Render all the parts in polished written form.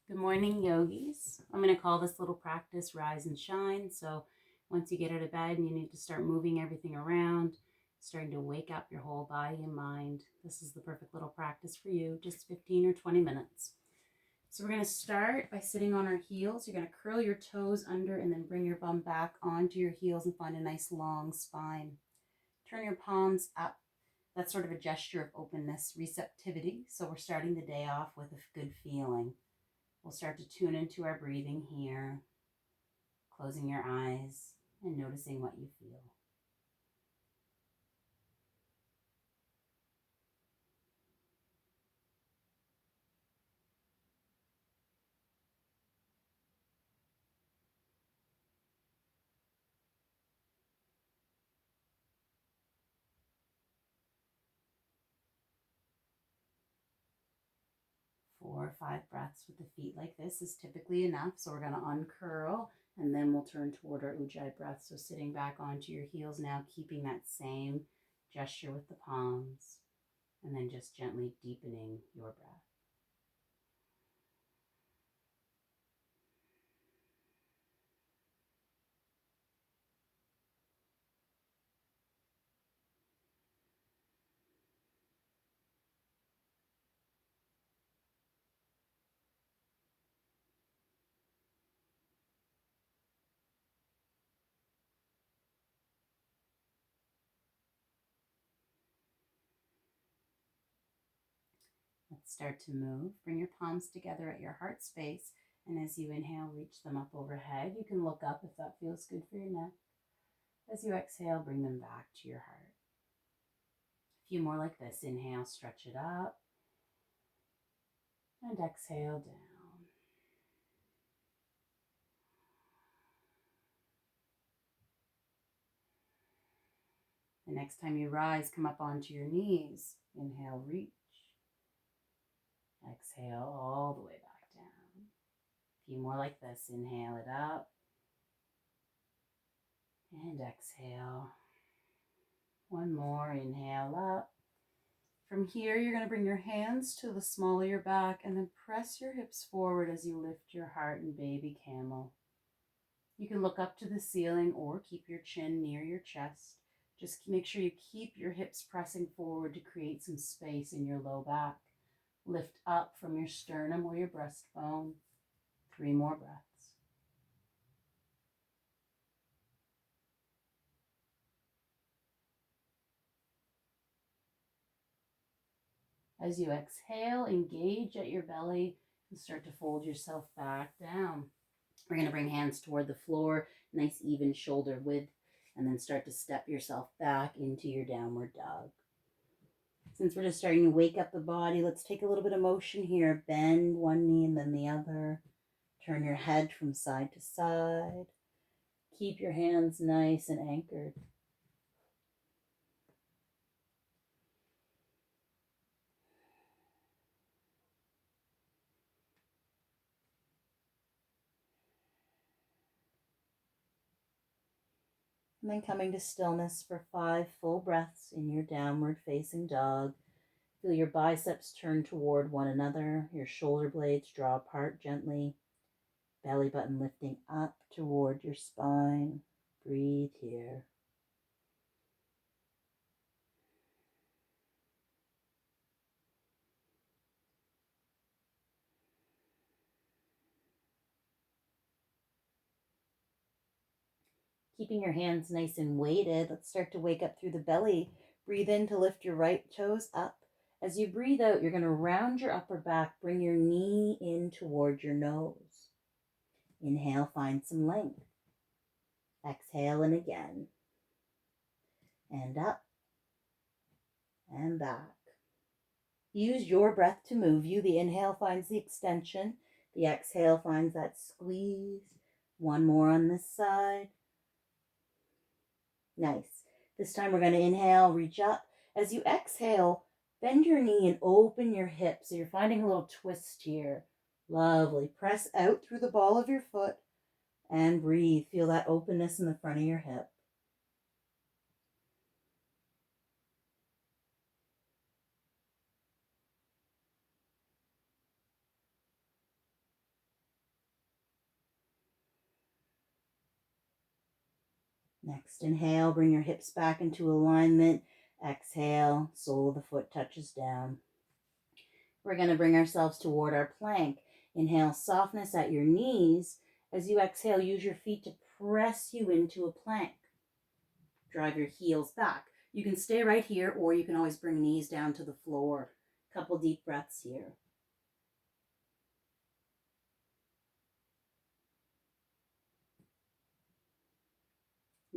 Good morning, yogis. I'm going to call this little practice Rise and Shine. So once you get out of bed and you need to start moving everything around, starting to wake up your whole body and mind, this is the perfect little practice for you, just 15 or 20 minutes. So we're going to start by sitting on our heels. You're going to curl your toes under and then bring your bum back onto your heels and find a nice long spine. Turn your palms up. That's sort of a gesture of openness, receptivity. So we're starting the day off with a good feeling. We'll start to tune into our breathing here, closing your eyes and noticing what you feel. 4 or 5 breaths with the feet like this is typically enough. So we're going to uncurl and then we'll turn toward our ujjayi breath. So sitting back onto your heels now, keeping that same gesture with the palms, and then just gently deepening your breath. Let's start to move. Bring your palms together at your heart space. And as you inhale, reach them up overhead. You can look up if that feels good for your neck. As you exhale, bring them back to your heart. A few more like this. Inhale, stretch it up. And exhale down. The next time you rise, come up onto your knees. Inhale, reach. Exhale all the way back down. A few more like this. Inhale it up. And exhale. One more. Inhale up. From here, you're going to bring your hands to the small of your back and then press your hips forward as you lift your heart in baby camel. You can look up to the ceiling or keep your chin near your chest. Just make sure you keep your hips pressing forward to create some space in your low back. Lift up from your sternum or your breastbone. 3 more breaths. As you exhale, engage at your belly and start to fold yourself back down. We're going to bring hands toward the floor, nice even shoulder width, and then start to step yourself back into your downward dog. Since we're just starting to wake up the body, let's take a little bit of motion here. Bend one knee and then the other. Turn your head from side to side. Keep your hands nice and anchored. And then coming to stillness for 5 full breaths in your downward facing dog. Feel your biceps turn toward one another. Your shoulder blades draw apart gently. Belly button lifting up toward your spine. Breathe here. Keeping your hands nice and weighted, let's start to wake up through the belly. Breathe in to lift your right toes up. As you breathe out, you're going to round your upper back, bring your knee in toward your nose. Inhale, find some length. Exhale, and again. And up and back. Use your breath to move you. The inhale finds the extension. The exhale finds that squeeze. One more on this side. Nice. This time we're going to inhale, reach up. As you exhale, bend your knee and open your hip. So you're finding a little twist here. Lovely. Press out through the ball of your foot and breathe. Feel that openness in the front of your hip. Next inhale, bring your hips back into alignment. Exhale, sole of the foot touches down. We're going to bring ourselves toward our plank. Inhale, softness at your knees. As you exhale, use your feet to press you into a plank. Drive your heels back. You can stay right here, or you can always bring knees down to the floor. Couple deep breaths here.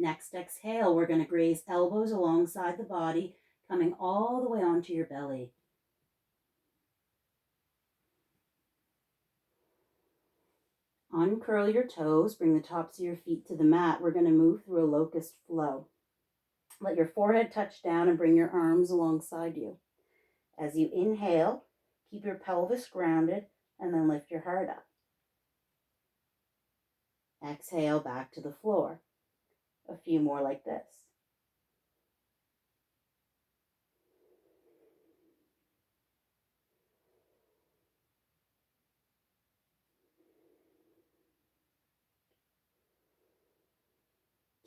Next exhale, we're going to graze elbows alongside the body, coming all the way onto your belly. Uncurl your toes, bring the tops of your feet to the mat. We're going to move through a locust flow. Let your forehead touch down and bring your arms alongside you. As you inhale, keep your pelvis grounded and then lift your heart up. Exhale back to the floor. A few more like this.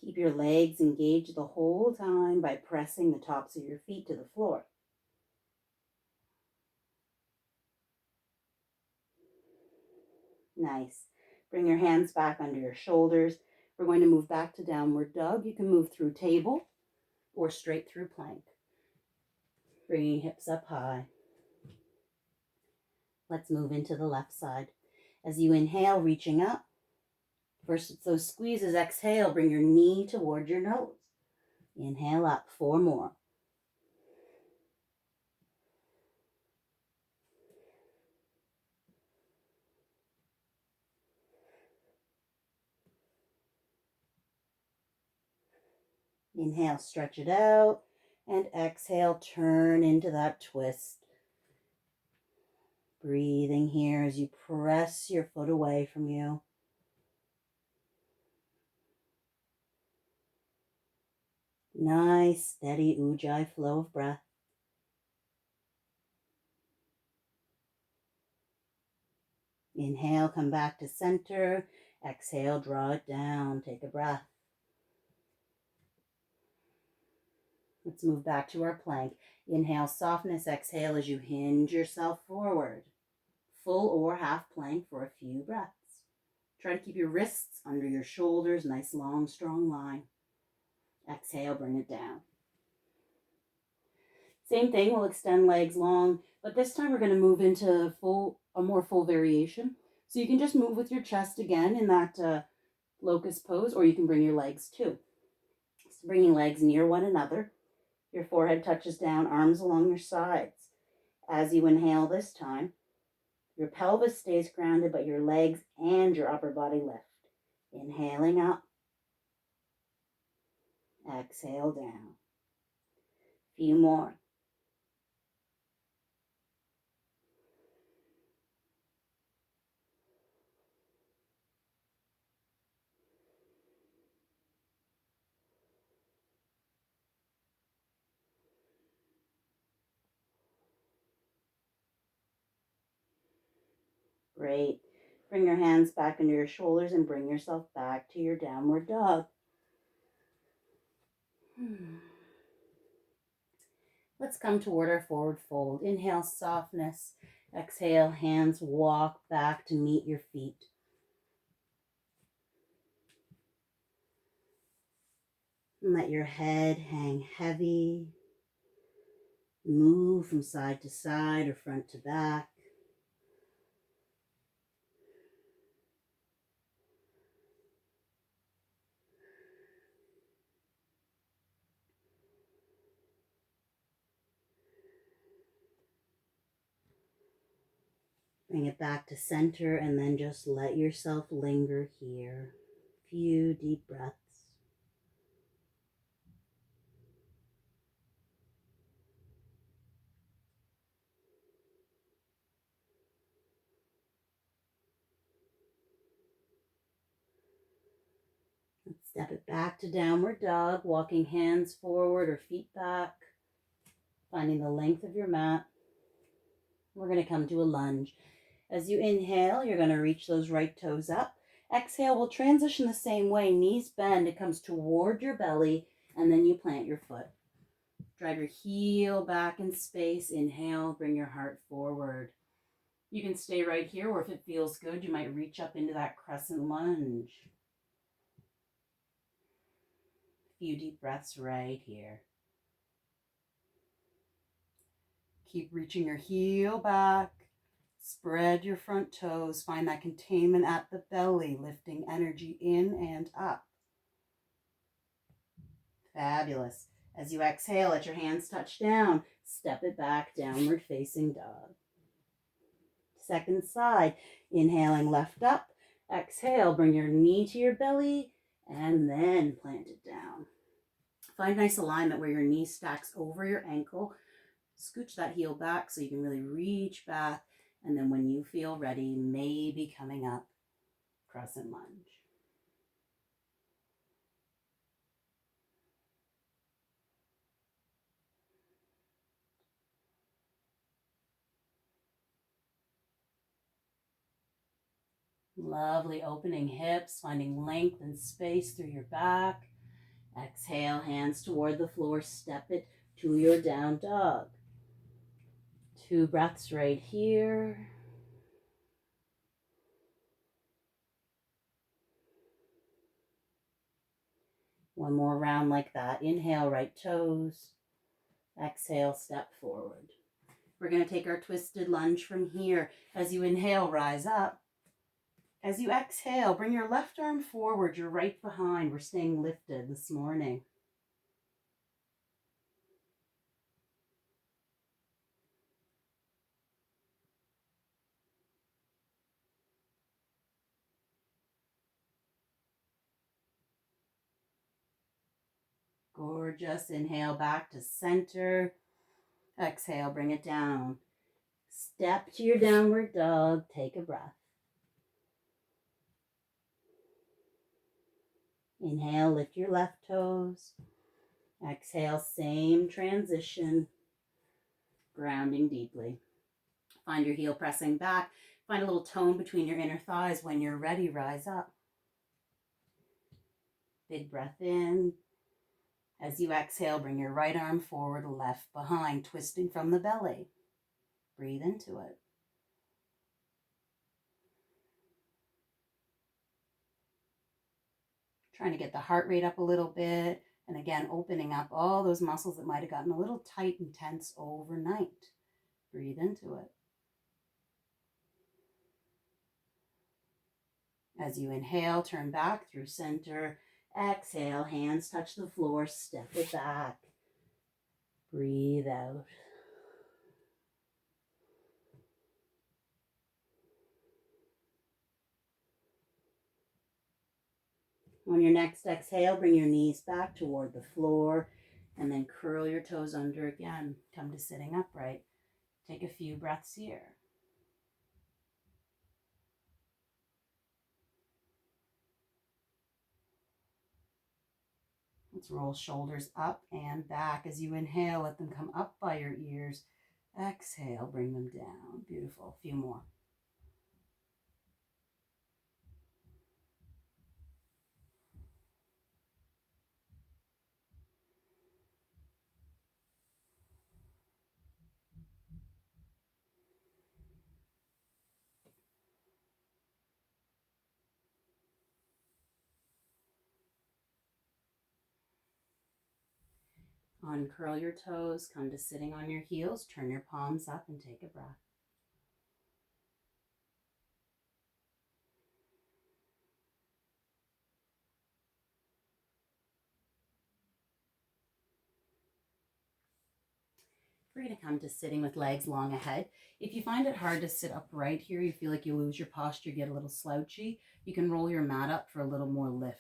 Keep your legs engaged the whole time by pressing the tops of your feet to the floor. Nice. Bring your hands back under your shoulders. We're going to move back to downward dog. You can move through table or straight through plank. Bringing hips up high. Let's move into the left side. As you inhale, reaching up. First, it's those squeezes. Exhale, bring your knee toward your nose. Inhale up, 4 more. Inhale, stretch it out. And exhale, turn into that twist. Breathing here as you press your foot away from you. Nice, steady ujjayi flow of breath. Inhale, come back to center. Exhale, draw it down. Take a breath. Let's move back to our plank. Inhale, softness. Exhale as you hinge yourself forward. Full or half plank for a few breaths. Try to keep your wrists under your shoulders. Nice, long, strong line. Exhale, bring it down. Same thing, we'll extend legs long, but this time we're going to move into a more full variation. So you can just move with your chest again in that locust pose, or you can bring your legs too. So bringing legs near one another. Your forehead touches down, arms along your sides. As you inhale this time, your pelvis stays grounded, but your legs and your upper body lift. Inhaling up. Exhale down. Few more. Great. Bring your hands back into your shoulders and bring yourself back to your downward dog. Let's come toward our forward fold. Inhale, softness. Exhale, hands walk back to meet your feet. And let your head hang heavy. Move from side to side or front to back. Bring it back to center and then just let yourself linger here. Few deep breaths. Let's step it back to downward dog, walking hands forward or feet back, finding the length of your mat. We're going to come to a lunge. As you inhale, you're going to reach those right toes up. Exhale, we'll transition the same way. Knees bend, it comes toward your belly, and then you plant your foot. Drive your heel back in space. Inhale, bring your heart forward. You can stay right here, or if it feels good, you might reach up into that crescent lunge. A few deep breaths right here. Keep reaching your heel back. Spread your front toes. Find that containment at the belly, lifting energy in and up. Fabulous. As you exhale, let your hands touch down. Step it back, downward facing dog. Second side, inhaling left up. Exhale, bring your knee to your belly and then plant it down. Find nice alignment where your knee stacks over your ankle. Scooch that heel back so you can really reach back. And then when you feel ready, maybe coming up, crescent lunge. Lovely opening hips, finding length and space through your back. Exhale, hands toward the floor, step it to your down dog. 2 breaths right here. One more round like that. Inhale, right toes. Exhale, step forward. We're going to take our twisted lunge from here. As you inhale, rise up. As you exhale, bring your left arm forward. You're right behind. We're staying lifted this morning. Gorgeous. Inhale back to center. Exhale, bring it down. Step to your downward dog. Take a breath. Inhale, lift your left toes. Exhale, same transition. Grounding deeply. Find your heel pressing back. Find a little tone between your inner thighs. When you're ready, rise up. Big breath in. As you exhale, bring your right arm forward, left behind, twisting from the belly. Breathe into it. Trying to get the heart rate up a little bit. And again, opening up all those muscles that might have gotten a little tight and tense overnight. Breathe into it. As you inhale, turn back through center. Exhale, hands touch the floor, step it back. Breathe out. On your next exhale, bring your knees back toward the floor and then curl your toes under again. Come to sitting upright. Take a few breaths here. Let's roll shoulders up and back. As you inhale, let them come up by your ears. Exhale, bring them down. Beautiful. A few more. Uncurl your toes, come to sitting on your heels, turn your palms up and take a breath. We're going to come to sitting with legs long ahead. If you find it hard to sit upright here, you feel like you lose your posture, get a little slouchy, you can roll your mat up for a little more lift.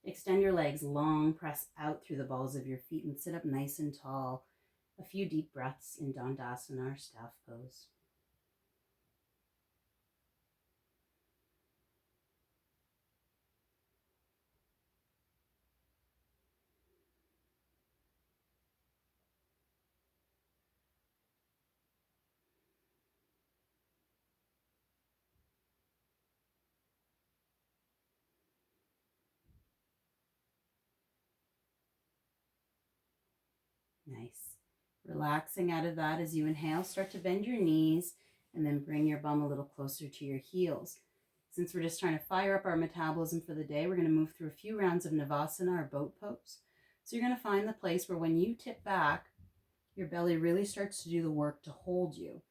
Extend your legs long, press out through the balls of your feet and sit up nice and tall. A few deep breaths in Dandasana, or staff pose. Relaxing out of that as you inhale, start to bend your knees and then bring your bum a little closer to your heels. Since we're just trying to fire up our metabolism for the day, we're going to move through a few rounds of Navasana or boat pose. So you're going to find the place where when you tip back, your belly really starts to do the work to hold you.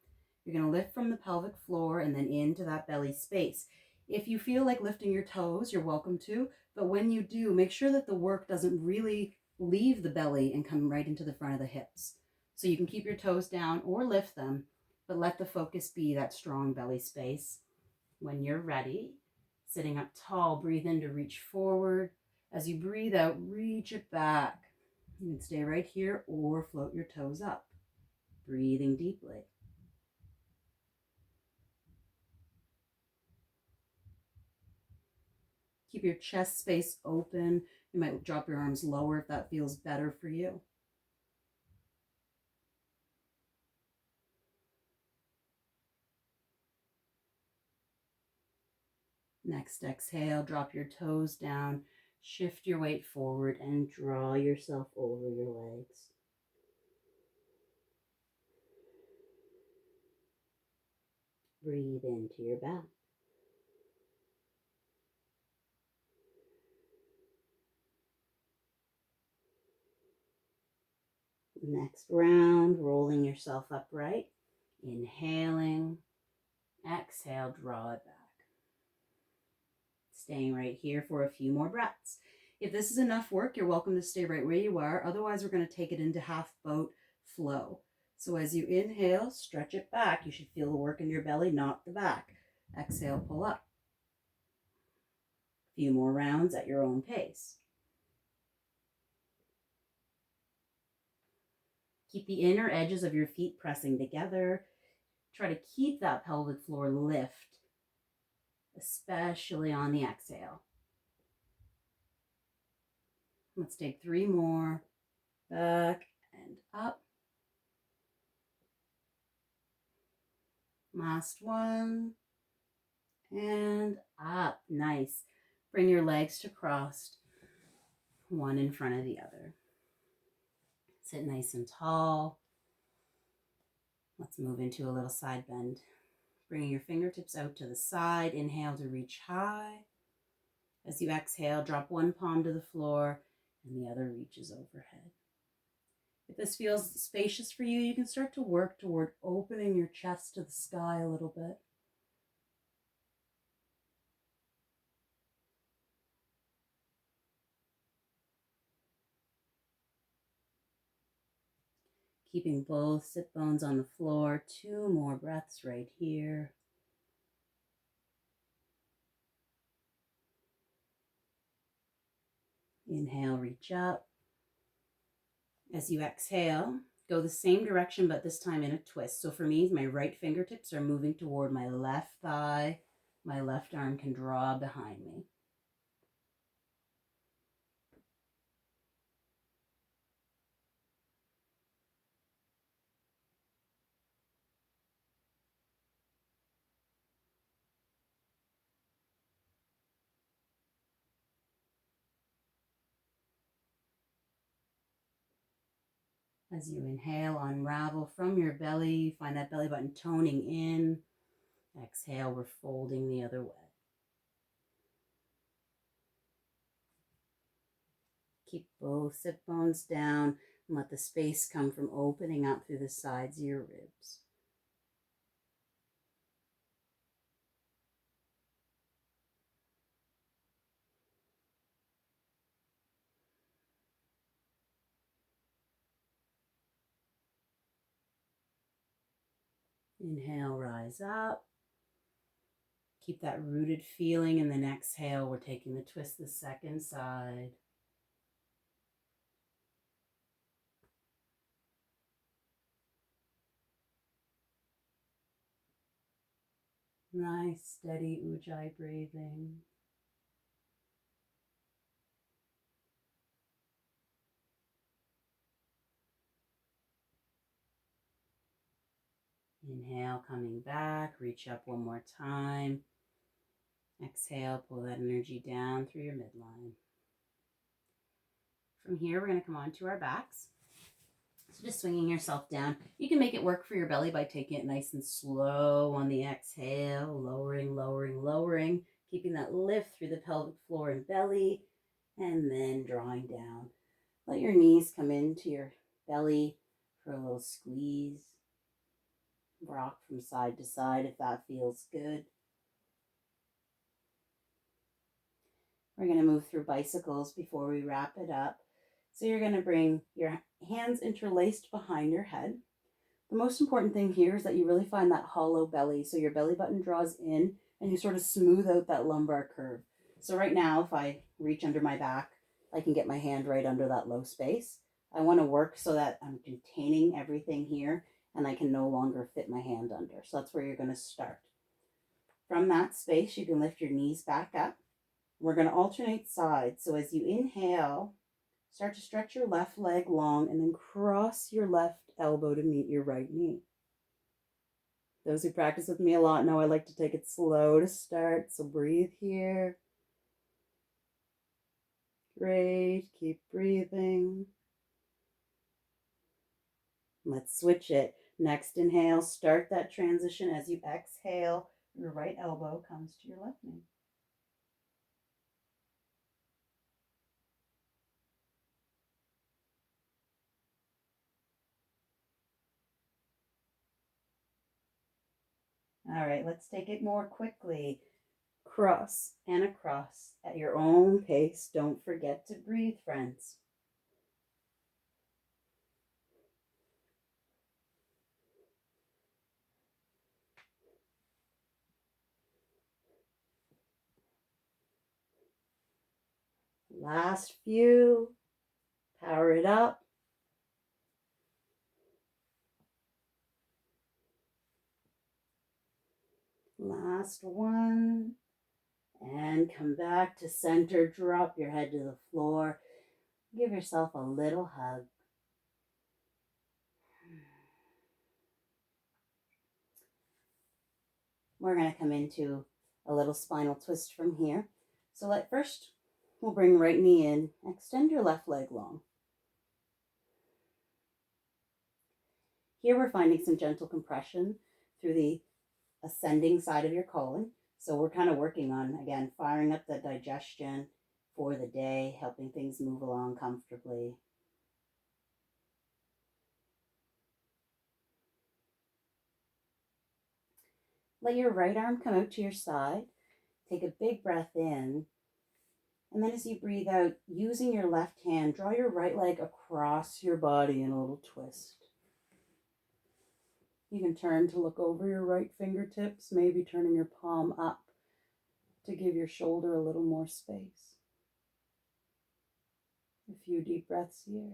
You're going to lift from the pelvic floor and then into that belly space. If you feel like lifting your toes, you're welcome to, but when you do, make sure that the work doesn't really leave the belly and come right into the front of the hips. So you can keep your toes down or lift them, but let the focus be that strong belly space. When you're ready, sitting up tall, breathe in to reach forward. As you breathe out, reach it back. You can stay right here or float your toes up, breathing deeply. Keep your chest space open. You might drop your arms lower if that feels better for you. Next exhale, drop your toes down, shift your weight forward and draw yourself over your legs. Breathe into your back. Next round, rolling yourself upright, inhaling, exhale, draw it back. Staying right here for a few more breaths. If this is enough work, you're welcome to stay right where you are. Otherwise, we're going to take it into half boat flow. So as you inhale, stretch it back. You should feel the work in your belly, not the back. Exhale, pull up. A few more rounds at your own pace. Keep the inner edges of your feet pressing together. Try to keep that pelvic floor lift, especially on the exhale. Let's take 3 more. Back and up. Last one. And up. Nice. Bring your legs to crossed, one in front of the other. Sit nice and tall. Let's move into a little side bend. Bringing your fingertips out to the side. Inhale to reach high. As you exhale, drop one palm to the floor and the other reaches overhead. If this feels spacious for you, you can start to work toward opening your chest to the sky a little bit. Keeping both sit bones on the floor. 2 more breaths right here. Inhale, reach up. As you exhale, go the same direction, but this time in a twist. So for me, my right fingertips are moving toward my left thigh. My left arm can draw behind me. As you inhale, unravel from your belly. Find that belly button toning in. Exhale, we're folding the other way. Keep both sit bones down and let the space come from opening up through the sides of your ribs. Inhale, rise up. Keep that rooted feeling, and then exhale, we're taking the twist the second side. Nice, steady Ujjayi breathing. Inhale, coming back, reach up one more time. Exhale, pull that energy down through your midline. From here, we're going to come onto our backs. So just swinging yourself down. You can make it work for your belly by taking it nice and slow on the exhale, lowering, lowering, lowering, keeping that lift through the pelvic floor and belly, and then drawing down. Let your knees come into your belly for a little squeeze. Rock from side to side if that feels good. We're going to move through bicycles before we wrap it up. So you're going to bring your hands interlaced behind your head. The most important thing here is that you really find that hollow belly. So your belly button draws in and you sort of smooth out that lumbar curve. So right now, if I reach under my back, I can get my hand right under that low space. I want to work so that I'm containing everything here and I can no longer fit my hand under. So that's where you're going to start. From that space, you can lift your knees back up. We're going to alternate sides. So as you inhale, start to stretch your left leg long and then cross your left elbow to meet your right knee. Those who practice with me a lot know I like to take it slow to start. So breathe here. Great. Keep breathing. Let's switch it. Next inhale, start that transition. As you exhale, your right elbow comes to your left knee. All right, let's take it more quickly. Cross and across at your own pace. Don't forget to breathe, friends. Last few. Power it up. Last one. And come back to center. Drop your head to the floor. Give yourself a little hug. We're going to come into a little spinal twist from here. So first, we'll bring right knee in. Extend your left leg long. Here we're finding some gentle compression through the ascending side of your colon. So we're kind of working on, again, firing up the digestion for the day, helping things move along comfortably. Let your right arm come out to your side. Take a big breath in. And then as you breathe out, using your left hand, draw your right leg across your body in a little twist. You can turn to look over your right fingertips, maybe turning your palm up to give your shoulder a little more space. A few deep breaths here.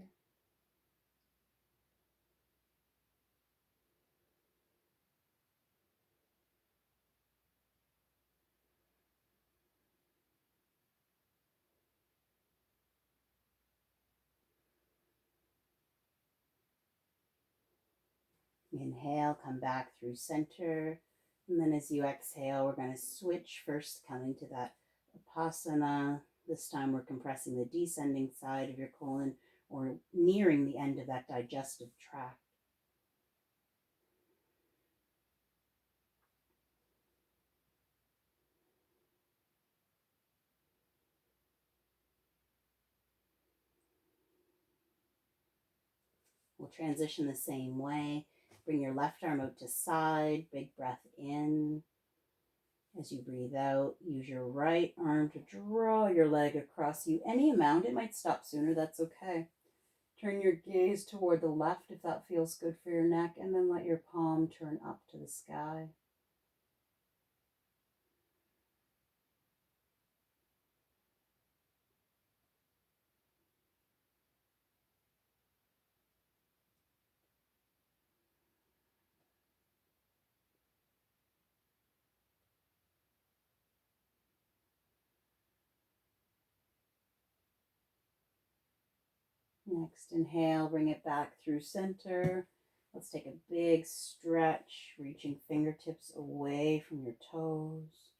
Inhale, come back through center. And then as you exhale, we're going to switch first, coming to that Vipassana. This time we're compressing the descending side of your colon or nearing the end of that digestive tract. We'll transition the same way. Bring your left arm out to side, big breath in. As you breathe out, use your right arm to draw your leg across you any amount. It might stop sooner, that's okay. Turn your gaze toward the left if that feels good for your neck, and then let your palm turn up to the sky. Next inhale, bring it back through center. Let's take a big stretch, reaching fingertips away from your toes.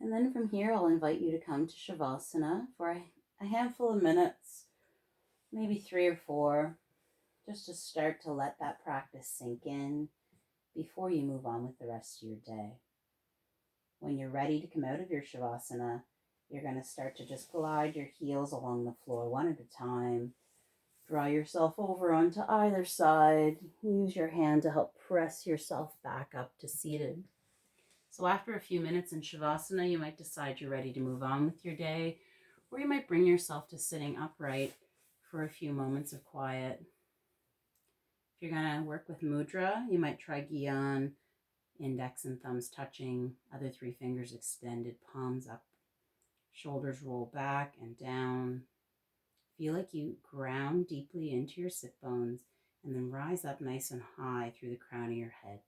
And then from here, I'll invite you to come to Shavasana for a a handful of minutes, maybe 3 or 4, just to start to let that practice sink in before you move on with the rest of your day. When you're ready to come out of your Shavasana, you're going to start to just glide your heels along the floor one at a time. Draw yourself over onto either side. Use your hand to help press yourself back up to seated. So after a few minutes in Shavasana, you might decide you're ready to move on with your day, or you might bring yourself to sitting upright for a few moments of quiet. If you're going to work with mudra, you might try Gyan, index and thumbs touching, other 3 fingers extended, palms up, shoulders roll back and down. Feel like you ground deeply into your sit bones and then rise up nice and high through the crown of your head.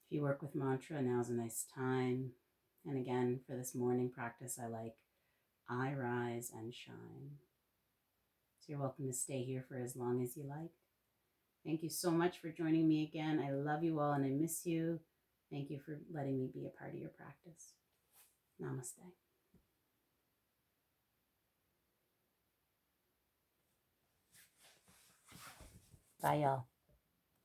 If you work with mantra, now's a nice time. And again, for this morning practice, I like I rise and shine. So you're welcome to stay here for as long as you like. Thank you so much for joining me again. I love you all and I miss you. Thank you for letting me be a part of your practice. Namaste. Bye, y'all.